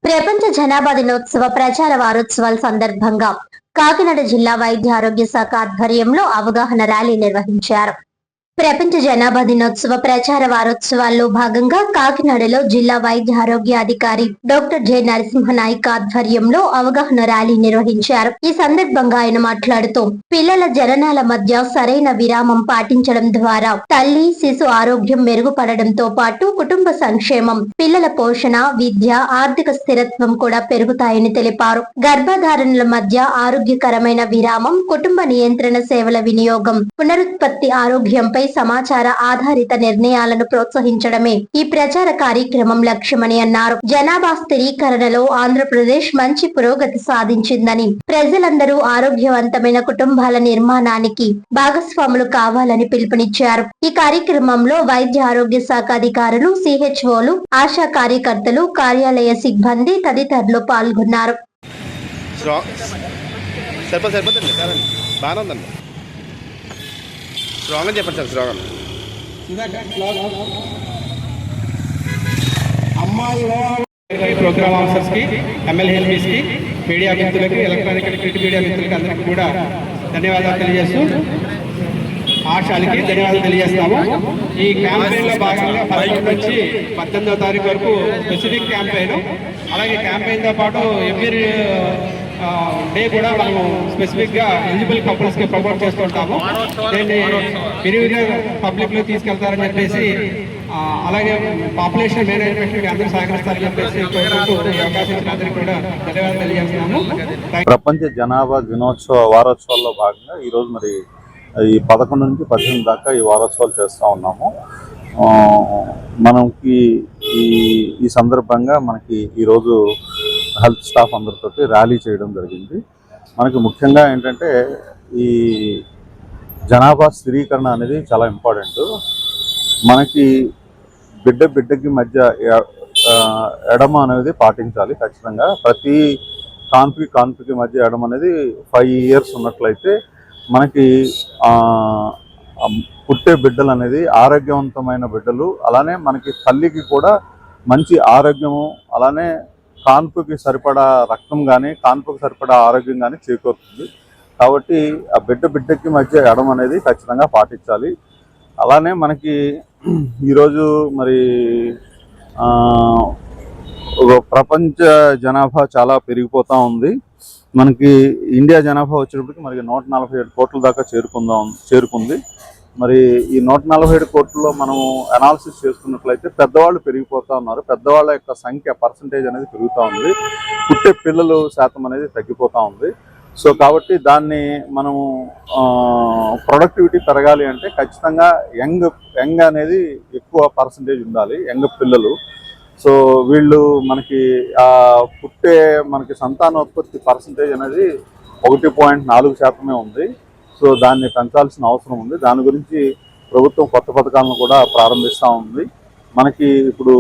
ప్రపంచ జనాభా దినోత్సవ ప్రచార వారోత్సవాల సందర్భంగా కాకినాడ జిల్లా వైద్య ఆరోగ్య శాఖ ఆధ్వర్యంలో అవగాహన ర్యాలీ నిర్వహించారు. ప్రపంచ జనాభా దినోత్సవ ప్రచార వారోత్సవాల్లో భాగంగా కాకినాడలో జిల్లా వైద్య ఆరోగ్య అధికారి డాక్టర్ జె నరసింహనాయక్ ఆధ్వర్యంలో అవగాహన ర్యాలీ నిర్వహించారు. ఈ సందర్భంగా ఆయన మాట్లాడుతూ పిల్లల జననాల మధ్య సరైన విరామం పాటించడం ద్వారా తల్లి శిశు ఆరోగ్యం మెరుగుపడడంతో పాటు కుటుంబ సంక్షేమం, పిల్లల పోషణ, విద్య, ఆర్థిక స్థిరత్వం కూడా పెరుగుతాయని తెలిపారు. గర్భధారణల మధ్య ఆరోగ్యకరమైన విరామం, కుటుంబ నియంత్రణ సేవల వినియోగం, పునరుత్పత్తి ఆరోగ్యంపై సమాచార ఆధారిత నిర్ణయాలను ప్రోత్సహించడమే ఈ ప్రచార కార్యక్రమం లక్ష్యమని అన్నారు. జనాభా స్థిరీకరణలో ఆంధ్రప్రదేశ్ మంచి పురోగతి సాధించిందని, ప్రజలందరూ ఆరోగ్యవంతమైన కుటుంబాల నిర్మాణానికి భాగస్వాములు కావాలని పిలుపునిచ్చారు. ఈ కార్యక్రమంలో వైద్య ఆరోగ్య శాఖ అధికారులు, సిహెచ్ఓలు, ఆశా కార్యకర్తలు, కార్యాలయ సిబ్బంది తదితరులు పాల్గొన్నారు. ప్రోగ్రామ్ ఆఫీసర్స్ కి, MLHLPs కి, మీడియా మిత్రులకి, ఎలక్ట్రానిక్ ప్రింట్ మీడియా మిత్రులకి అందరికీ కూడా ధన్యవాదాలు తెలియజేస్తూ ఆశాలకి ధన్యవాదాలు తెలియజేస్తాము. ఈ క్యాంపెయిన్ లో భాగంగా 11 నుంచి 18వ తారీఖు వరకు స్పెసిఫిక్ క్యాంపెయిన్, అలాగే క్యాంపెయిన్ తో పాటు ఎవ్రీ డే కూడా మనము స్పెసిఫిక్ గా ఎలిజిబుల్ కపుల్స్ కి ప్రమోట్ చేస్తుంటాము. దీన్ని విరివిగా పబ్లిక్ లో తీసుకెళ్తారని చెప్పేసి, అలాగే పాపులేషన్ మేనేజ్మెంట్ అందరూ సహకరిస్తారని చెప్పేసి అవకాశం ఇచ్చిన అందరికీ కూడా ధన్యవాదాలు తెలియజేస్తున్నాము. ప్రపంచ జనాభా దినోత్సవ వారోత్సవాల్లో భాగంగా ఈరోజు మరి ఈ 11 నుంచి 18 దాకా ఈ వారోత్సవాలు చేస్తూ ఉన్నాము. మనకి ఈ సందర్భంగా మనకి ఈరోజు హెల్త్ స్టాఫ్ అందరితో ర్యాలీ చేయడం జరిగింది. మనకి ముఖ్యంగా ఏంటంటే ఈ జనాభా స్థిరీకరణ అనేది చాలా ఇంపార్టెంట్. మనకి బిడ్డకి మధ్య ఎడమ అనేది పాటించాలి ఖచ్చితంగా. ప్రతి కాన్పుకి మధ్య ఎడమ అనేది 5 years ఉన్నట్లయితే మనకి పుట్టే బిడ్డలు అనేది ఆరోగ్యవంతమైన బిడ్డలు, అలానే మనకి తల్లికి కూడా మంచి ఆరోగ్యము, అలానే కాన్పుకి సరిపడా రక్తం కానీ, కాన్పుకి సరిపడా ఆరోగ్యం కానీ చేకూరుతుంది. కాబట్టి ఆ బిడ్డకి మధ్య ఎడమ అనేది ఖచ్చితంగా పాటించాలి. అలానే మనకి ఈరోజు మరి ప్రపంచ జనాభా చాలా పెరిగిపోతూ ఉంది. మనకి ఇండియా జనాభా వచ్చేటప్పటికి మనకి 147 కోట్ల దాకా చేరుకుంది. మరి ఈ 147 కోట్లలో మనం అనాలిసిస్ చేసుకున్నట్లయితే పెద్దవాళ్ళు పెరిగిపోతూ ఉన్నారు. పెద్దవాళ్ళ యొక్క సంఖ్య పర్సంటేజ్ అనేది పెరుగుతూ ఉంది. పుట్టే పిల్లలు శాతం అనేది తగ్గిపోతూ ఉంది. సో కాబట్టి దాన్ని మనము ప్రొడక్టివిటీ పెరగాలి అంటే ఖచ్చితంగా యంగ్ అనేది ఎక్కువ పర్సంటేజ్ ఉండాలి, యంగ్ పిల్లలు. సో వీళ్ళు మనకి పుట్టే మనకి సంతానోత్పత్తి పర్సంటేజ్ అనేది 1.4% ఉంది. సో దాన్ని పెంచాల్సిన అవసరం ఉంది. దాని గురించి ప్రభుత్వం కొత్త పథకాలను కూడా ప్రారంభిస్తూ ఉంది. మనకి ఇప్పుడు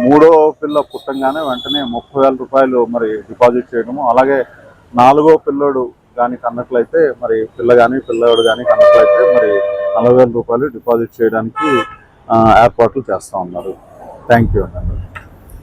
3వ పిల్ల పుట్టంగానే వెంటనే 30,000 రూపాయలు మరి డిపాజిట్ చేయడము, అలాగే 4వ పిల్లోడు కానీ కన్నట్లయితే మరి పిల్లవాడు కానీ కన్నట్లయితే మరి 40,000 రూపాయలు డిపాజిట్ చేయడానికి ఏర్పాట్లు చేస్తూ ఉన్నారు. థ్యాంక్ యూ అండి.